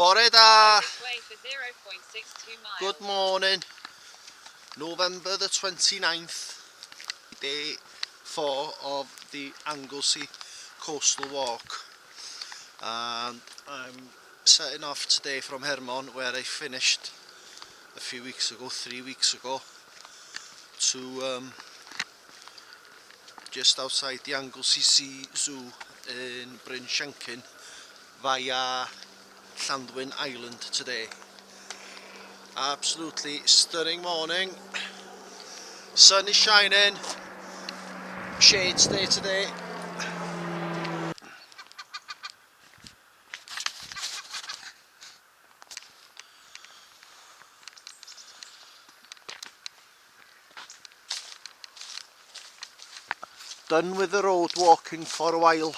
Bore da! Good morning. November the 29th, day 4 of the Anglesey coastal walk. And I'm setting off today from Hermon, where I finished a few weeks ago, 3 weeks ago, to just outside the Anglesey Zoo in Bryn Shankin via Llandwyn Island today. Absolutely stunning morning. Sun is shining. Shades day today. Done with the road walking for a while.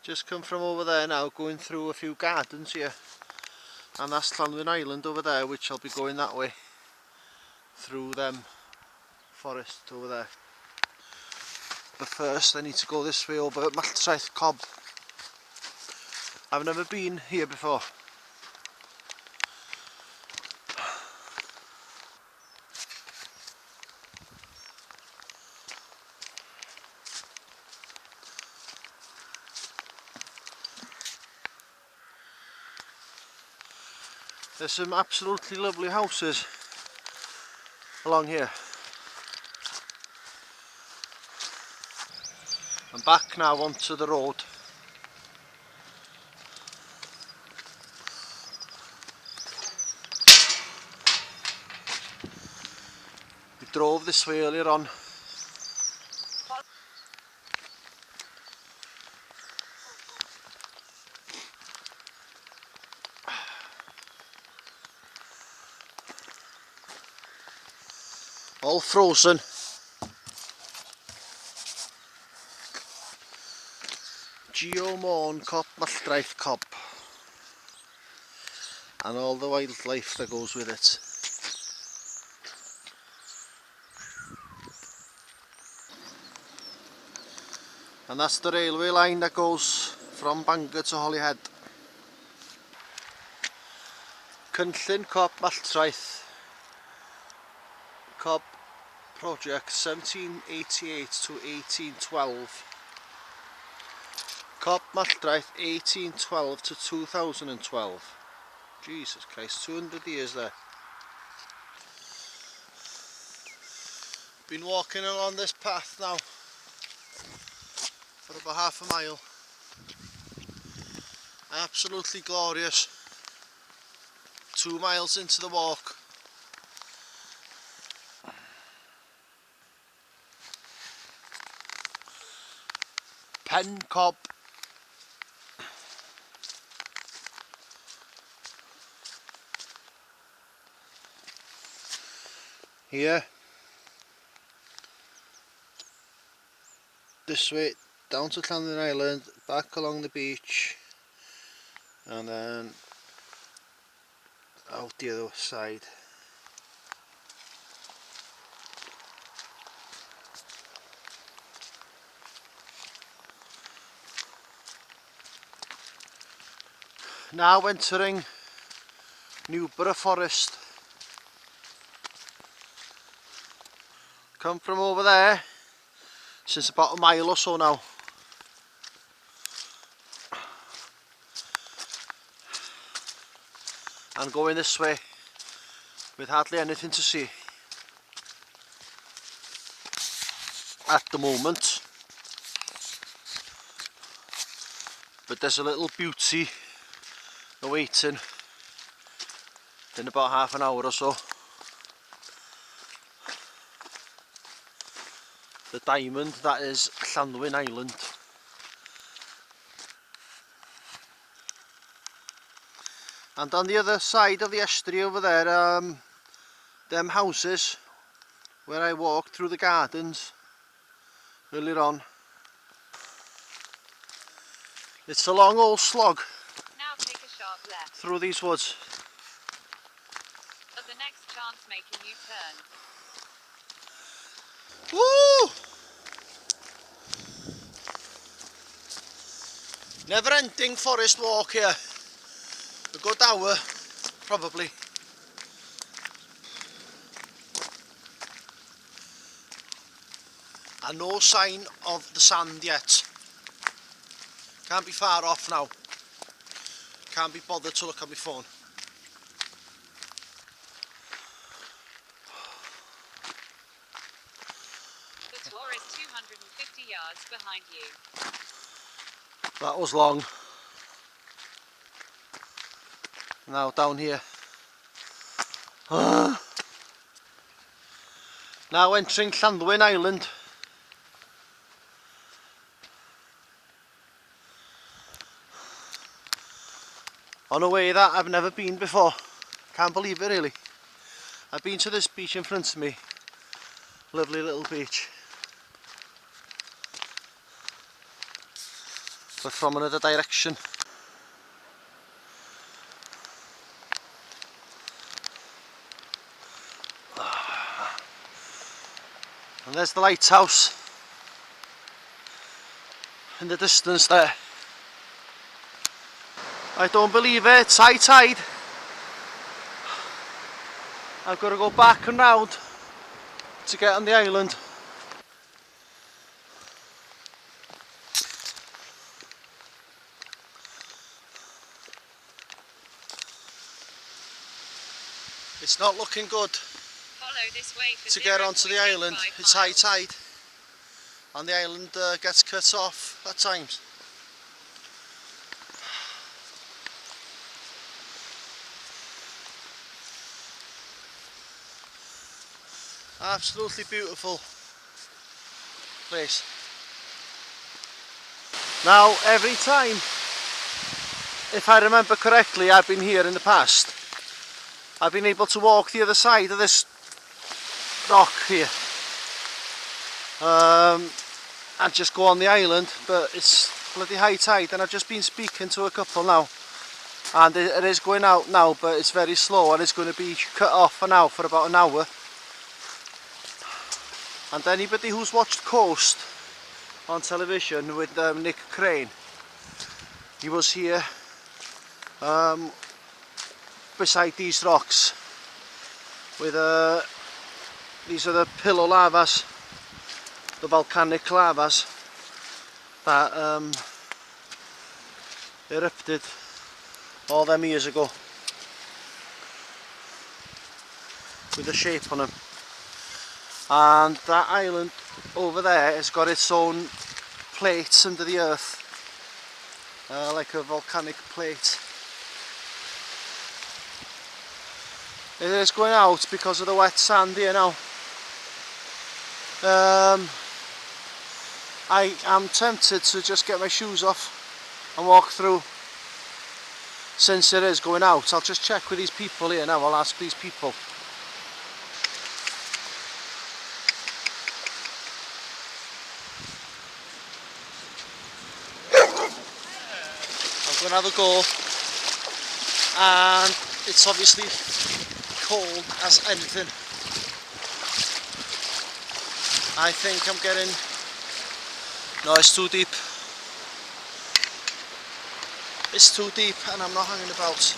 Just come from over there now, going through a few gardens here, and that's Llandwyn Island over there, which I'll be going that way through them forest over there. But first I need to go this way over Maltraeth Cob. I've never been here before. There's some absolutely lovely houses along here. I'm back now onto the road. We drove this way earlier on. All frozen. Geomorn Cop Maltraeth Cob, and all the wildlife that goes with it. And that's the railway line that goes from Bangor to Holyhead. Cynllun Cob Maltraeth Cob project 1788 to 1812. Cob Maltraeth 1812 to 2012. Jesus Christ, 200 years there. Been walking along this path now for about half a mile. Absolutely glorious. 2 miles into the walk. Pen Cob. Here. This way down to Llandwyn Island, back along the beach, and then out the other side. Now entering Newborough Forest. Come from over there since about a mile or so now. And going this way with hardly anything to see at the moment. But there's a little beauty awaiting in about half an hour or so. The diamond that is Llandwyn Island. And on the other side of the estuary over there, them houses where I walked through the gardens earlier on. It's a long old slog. Now take a sharp left through these woods. At the next chance, make a U-turn. Woo! Never ending forest walk here. A good hour, probably. And no sign of the sand yet. Can't be far off now. Can't be bothered to look at my phone. The tour is 250 yards behind you. That was long. Now down here. Now entering Llanddwyn Island. On a way that I've never been before. Can't believe it really. I've been to this beach in front of me. Lovely little beach. But from another direction. And there's the lighthouse in the distance there. I don't believe it, it's high tide. I've got to go back and round to get on the island. It's not looking good Follow this way for to get onto the 0.85 island. It's high miles. tide and the island gets cut off at times. Absolutely beautiful place. Now every time, if I remember correctly, I've been here in the past, I've been able to walk the other side of this rock here and just go on the island, but it's bloody high tide, and I've just been speaking to a couple now, and it is going out now, but it's very slow and it's going to be cut off for now for about an hour. And anybody who's watched Coast on television with Nick Crane, he was here beside these rocks with these are the pillow lavas, the volcanic lavas that erupted all them years ago with a shape on them. And that island over there has got its own plates under the earth, like a volcanic plate. It is going out because of the wet sand here now. I am tempted to just get my shoes off and walk through. Since it is going out, I'll just check with these people here now. I'll ask these people. I'm going to have a go, and it's obviously cold as anything. I think I'm getting... No, it's too deep. It's too deep and I'm not hanging about.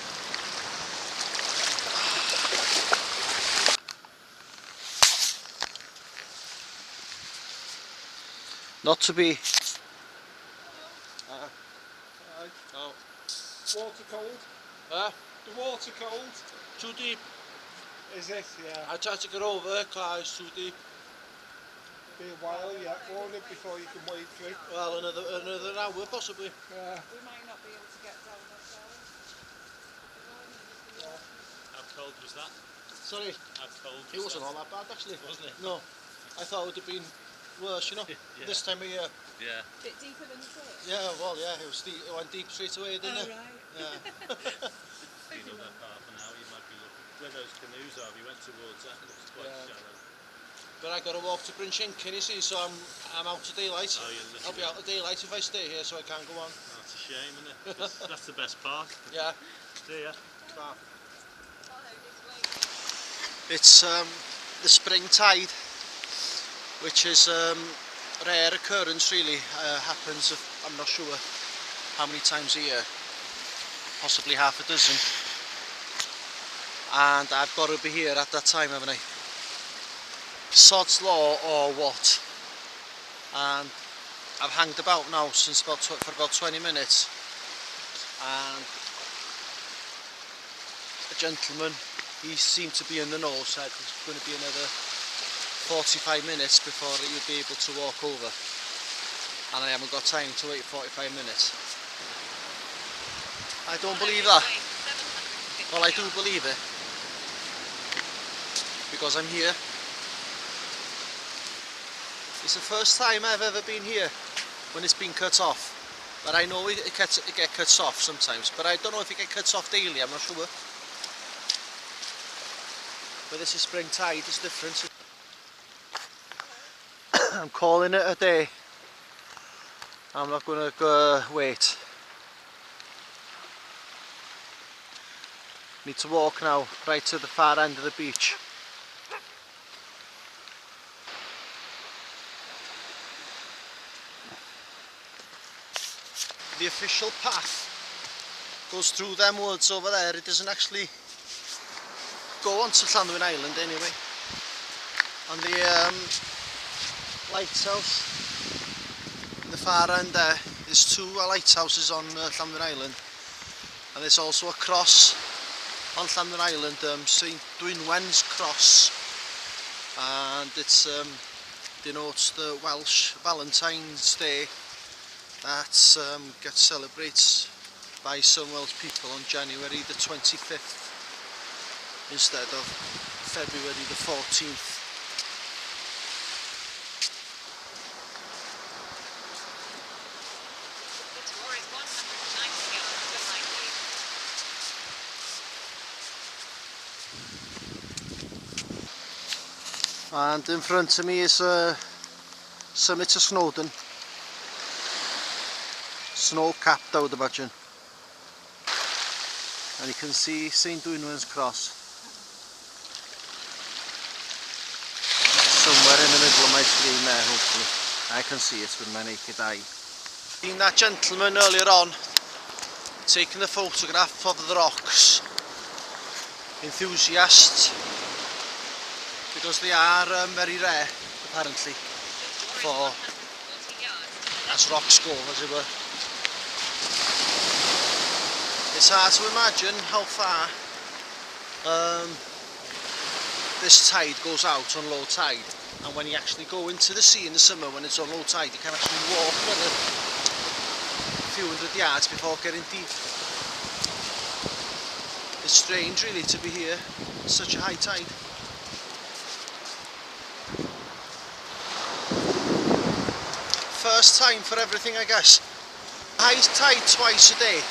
Not to be... Oh. Water cold? The water cold? Too deep. Is it? Yeah. I tried to get over it, it's too deep. Be a while yet, won't it, before you can wade through? Well, another hour possibly. Yeah. We might not be able to get down ourselves. How cold was that? Sorry, How cold was it wasn't that? all that bad actually. Wasn't it? No, I thought it would have been worse, you know, Yeah. this time of year. Yeah. A bit deeper than you thought. Yeah, well, yeah, it was deep, it went deep straight away, didn't it? Right. Yeah. Another half an hour you might be looking. Where those canoes are, if you went towards that, it looks quite Yeah. shallow. But I got to walk to Brinchinkin, you see, so I'm out of daylight. Oh, you're I'll be literally- out of daylight if I stay here, so I can't go on. Oh, that's a shame, isn't it? 'Cause that's the best part. Yeah. See ya. Follow this way. It's the spring tide, which is rare occurrence really. Happens, I'm not sure how many times a year, possibly half a dozen, and I've got to be here at that time, haven't I? Sod's law or what? And I've hanged about now since for about 20 minutes, and a gentleman, he seemed to be in the know, said it's going to be another 45 minutes before you'll be able to walk over, and I haven't got time to wait 45 minutes. I don't believe that. Well, I do believe it, because I'm here. It's the first time I've ever been here when it's been cut off, but I know it gets cut off sometimes, but I don't know if it gets cut off daily, I'm not sure. But this is spring tide, it's different. I'm calling it a day. I'm not going to go wait. Need to walk now right to the far end of the beach. The official path goes through them woods over there. It doesn't actually go onto Llanddwyn Island anyway. And the lighthouse in the far end there, there's two lighthouses on Llanddwyn Island, and there's also a cross on Llanddwyn Island, St Dwynwen's Cross, and it denotes the Welsh Valentine's Day that gets celebrated by some Welsh people on January the 25th instead of February the 14th. The tour is 190 yards behind you. And in front of me is summit of Snowdon. Snow-capped, I would imagine. And you can see St Dwynwen's Cross somewhere in the middle of my screen there, hopefully. I can see it with my naked eye. Seen that gentleman earlier on taking the photograph of the rocks. Enthusiast, because they are very rare, apparently, for as rocks go, as it were. It's hard to imagine how far this tide goes out on low tide, and when you actually go into the sea in the summer when it's on low tide, you can actually walk another few hundred yards before getting deep. It's strange really to be here at such a high tide. First time for everything, I guess. High tide twice a day.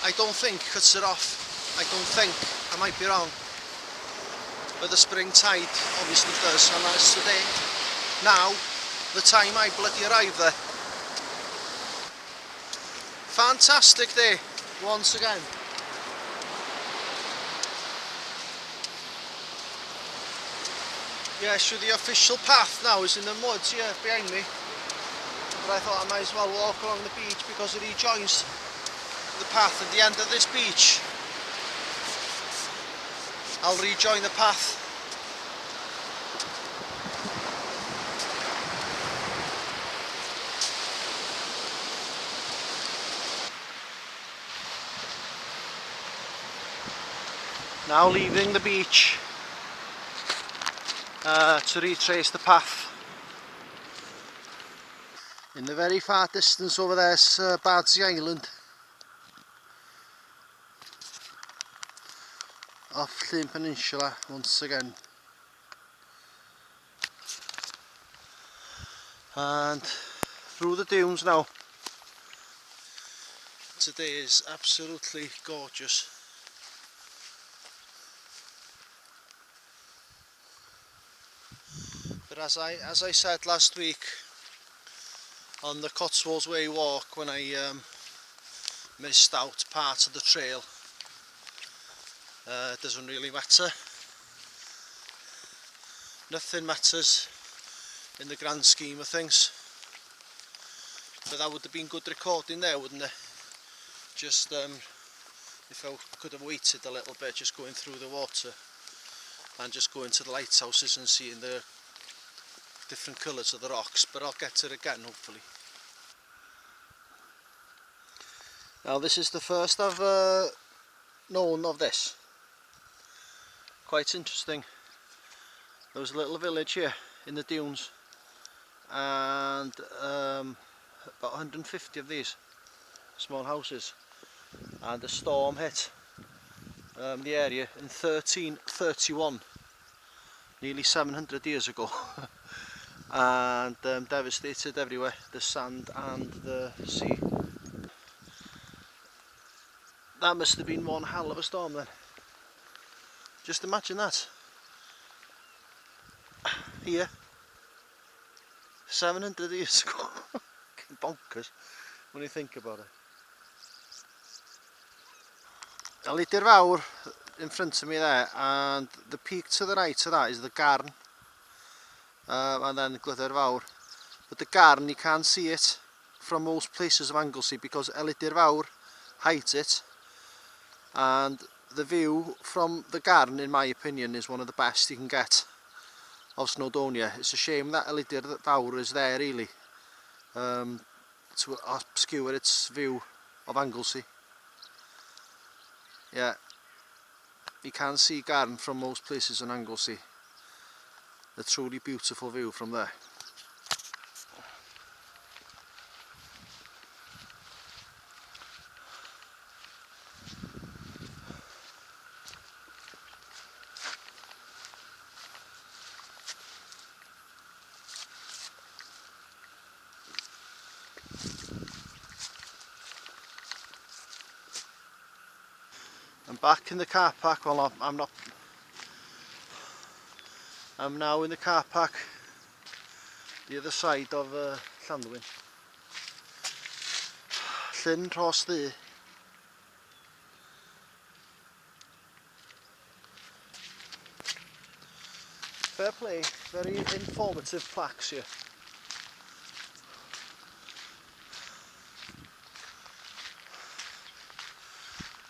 I don't think cuts it off. I don't think. I might be wrong. But the spring tide obviously does, and that's today. Now, the time I bloody arrived there. Fantastic day, once again. Yeah, so the official path now is in the woods here behind me. But I thought I might as well walk along the beach because it rejoins the path at the end of this beach. I'll rejoin the path. Now leaving the beach to retrace the path. In the very far distance over there's Bardsey Island off Llyn Peninsula once again. And through the dunes now. Today is absolutely gorgeous. But as I said last week on the Cotswolds Way walk, when I missed out part of the trail, it doesn't really matter. Nothing matters in the grand scheme of things. But that would have been good recording there, wouldn't it? Just if I could have waited a little bit, just going through the water and just going to the lighthouses and seeing the different colours of the rocks, but I'll get to it again hopefully. Now this is the first I've known of this. Quite interesting. There was a little village here in the dunes and about 150 of these small houses, and the storm hit the area in 1331, nearly 700 years ago. And devastated everywhere, the sand and the sea. That must have been one hell of a storm then. Just imagine that. Here, 700 years ago. Bonkers when you think about it. A Lidir Fawr in front of me there, and the peak to the right of that is the Garn, and then Glyder Fawr. But the Garn, you can't see it from most places of Anglesey because Lidir Fawr hides it, and the view from the Garn, in my opinion, is one of the best you can get of Snowdonia. It's a shame that Lidir Fawr is there really, to obscure its view of Anglesey. Yeah, you can see Garn from most places in Anglesey. A truly beautiful view from there. I'm back in the car park. Well, I'm not. I'm now in the car park the other side of Llanddwyn. Llyn Rhos Ddu. Fair play, very informative plaques here.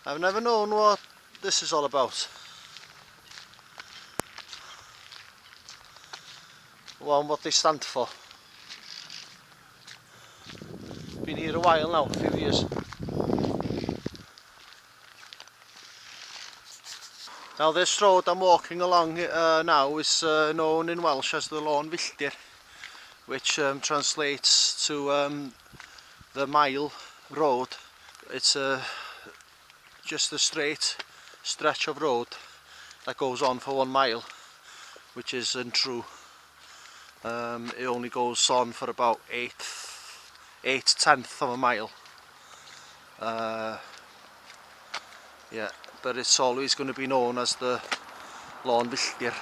I've never known what this is all about. Well, what they stand for. Been here a while now, a few years. Now this road I'm walking along now is known in Welsh as the Lôn Filltir, which translates to the mile road. It's just a straight stretch of road that goes on for 1 mile, which isn't true. It only goes on for about 8/10 of a mile. Yeah, but it's always going to be known as the Lôn Filltir.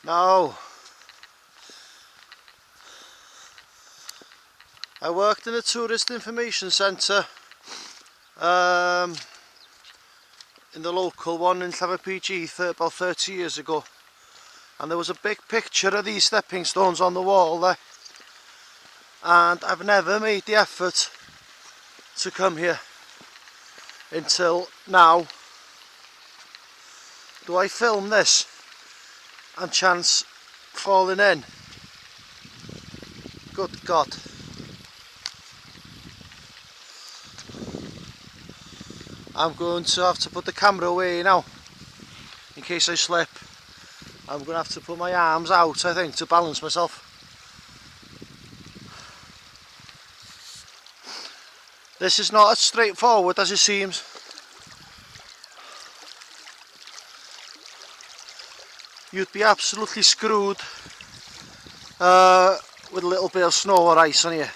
Now, I worked in a tourist information centre in the local one in PG about 30 years ago, and there was a big picture of these stepping stones on the wall there, and I've never made the effort to come here until now. Do I film this and chance falling in? Good God. I'm going to have to put the camera away now in case I slip. I'm going to have to put my arms out, I think, to balance myself. This is not as straightforward as it seems. You'd be absolutely screwed with a little bit of snow or ice on here.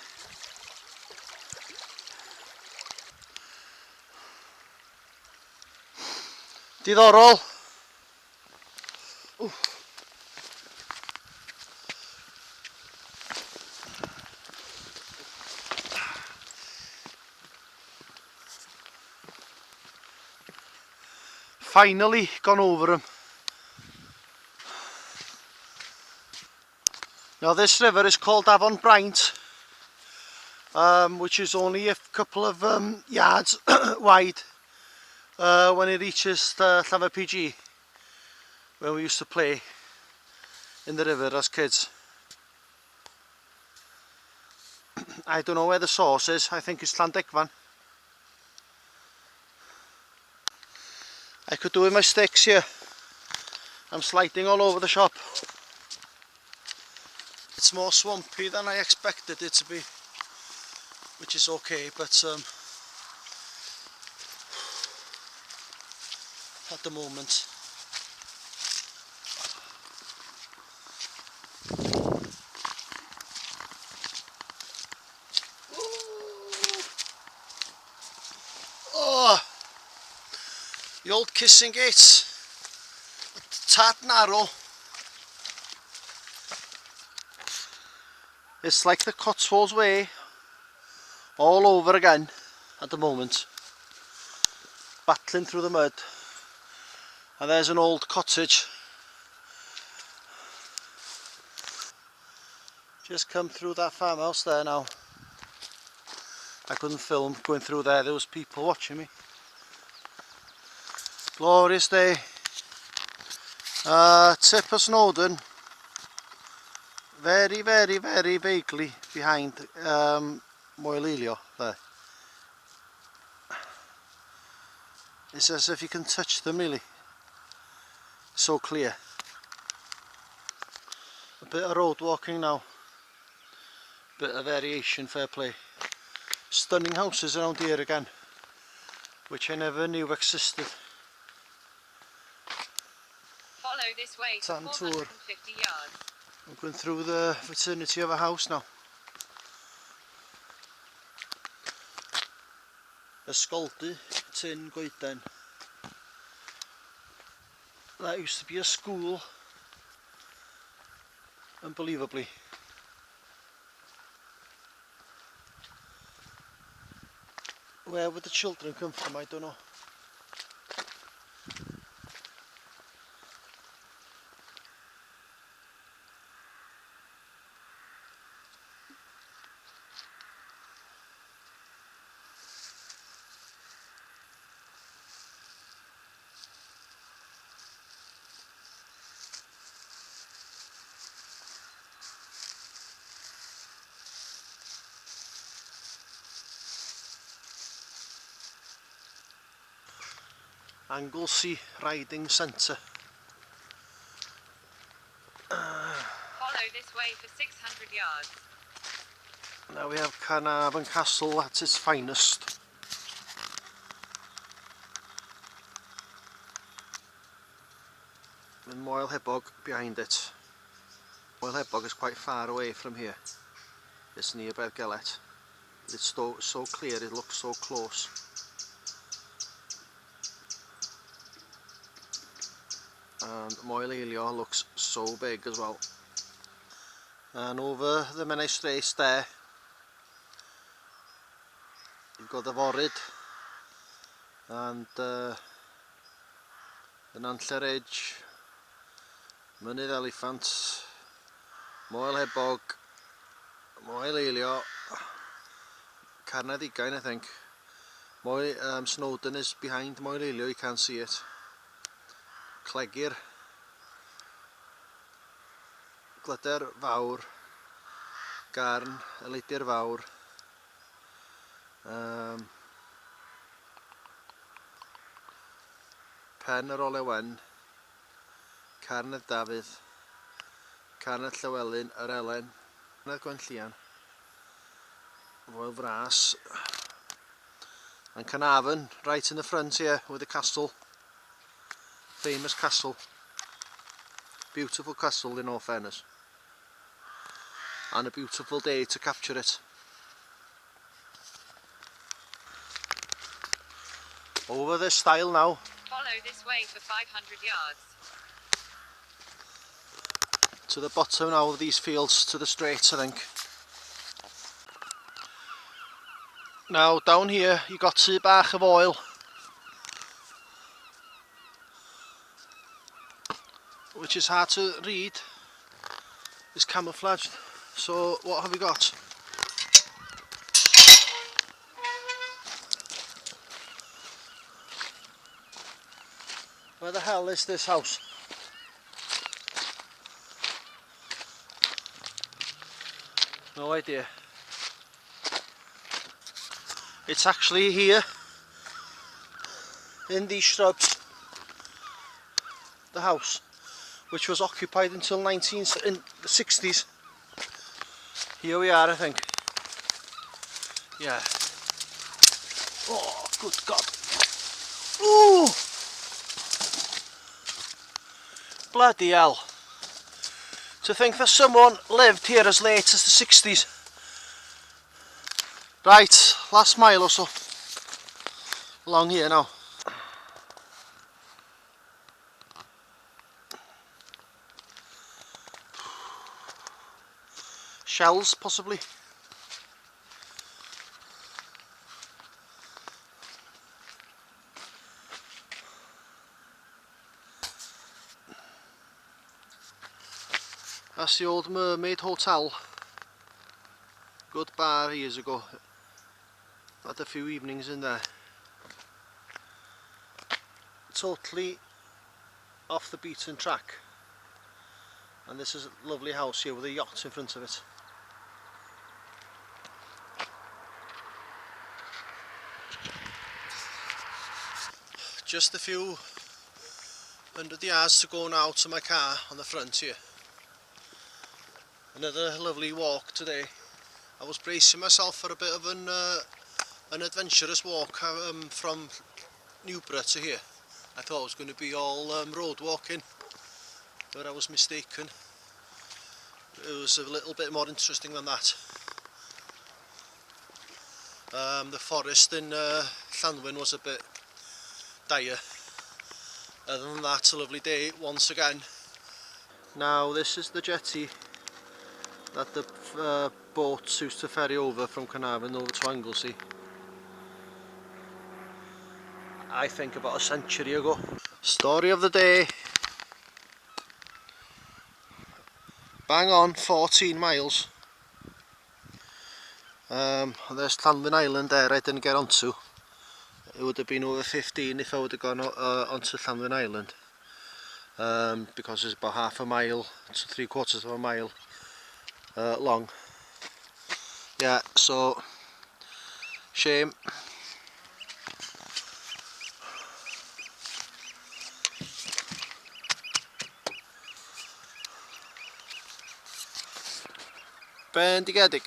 Diddorol. Ooh. Finally gone over them. Now this river is called Avon Bryant, which is only a couple of yards wide when it reaches the Llafur PG, where we used to play in the river as kids. I don't know where the source is. I think it's Llandegfan. I could do with my sticks here. I'm sliding all over the shop. It's more swampy than I expected it to be, which is okay, but at the moment oh, the old kissing gates, tat narrow. It's like the Cotswolds Way all over again at the moment, battling through the mud. And there's an old cottage. Just come through that farmhouse there now. I couldn't film going through there, there was people watching me. Glorious day. Tip of Snowdon, very vaguely behind Moelilio there. It's as if you can touch them really, so clear. A bit of road walking now, bit of variation, fair play. Stunning houses around here again, which I never knew existed. Follow this way for Saturn tour. 450 yards. I'm going through the vicinity of a house now. Ysgoldy Tin Goeden. That used to be a school, unbelievably. Where would the children come from? I don't know. Anglesey Riding Centre. Follow this way for 600 yards. Now we have Carnarvon Castle at its finest. With Moel Hebog behind it. Moel Hebog is quite far away from here. It's near Bergelet. It's so clear, it looks so close. And Moelilio looks so big as well. And over the Menai Straits there, you've got the Forrid and the Nantlle Ridge, Mynydd Elephant, Moel Hebog, Moelilio, Carnarvon I think. Snowdon is behind Moelilio, you can't see it. Clegir, Glyder Fawr, Garn, Elidir Fawr, Pen yr Olewen, Carnedd Dafydd, Carnedd Llywelyn, yr Elen, Carnedd Gwenllian, Foel Fras, and Carnarvon right in the front here with the castle. Famous castle, beautiful castle in all fairness, and a beautiful day to capture it. Over this stile now. Follow this way for 500 yards. To the bottom now of these fields, to the straight I think. Now down here you got Tŷ Bach of Oil, which is hard to read is camouflaged. So what have we got? Where the hell is this house? No idea. It's actually here in these shrubs, the house, which was occupied until in the 60s. Here we are, I think. Yeah. Oh, good God. Ooh! Bloody hell. To think that someone lived here as late as the 60s. Right, last mile or so. Along here now. Shells, possibly. That's the old Mermaid Hotel. Good bar years ago. Had a few evenings in there. Totally off the beaten track. And this is a lovely house here with a yacht in front of it. Just a few hundred yards to go now to my car on the front here. Another lovely walk today. I was bracing myself for a bit of an adventurous walk from Newborough to here. I thought it was going to be all road walking, but I was mistaken. It was a little bit more interesting than that. The forest in Llanwyn was a bit dire. Other than that, a lovely day once again. Now this is the jetty that the boats used to ferry over from Carnarvon over to Anglesey. I think about a century ago. Story of the day. Bang on 14 miles. There's Llanwyn Island there I didn't get onto. It would have been over 15 if I would have gone onto Llanwyn Island. Because it's about half a mile to 3/4 of a mile long. Yeah, so shame. Bendigedig.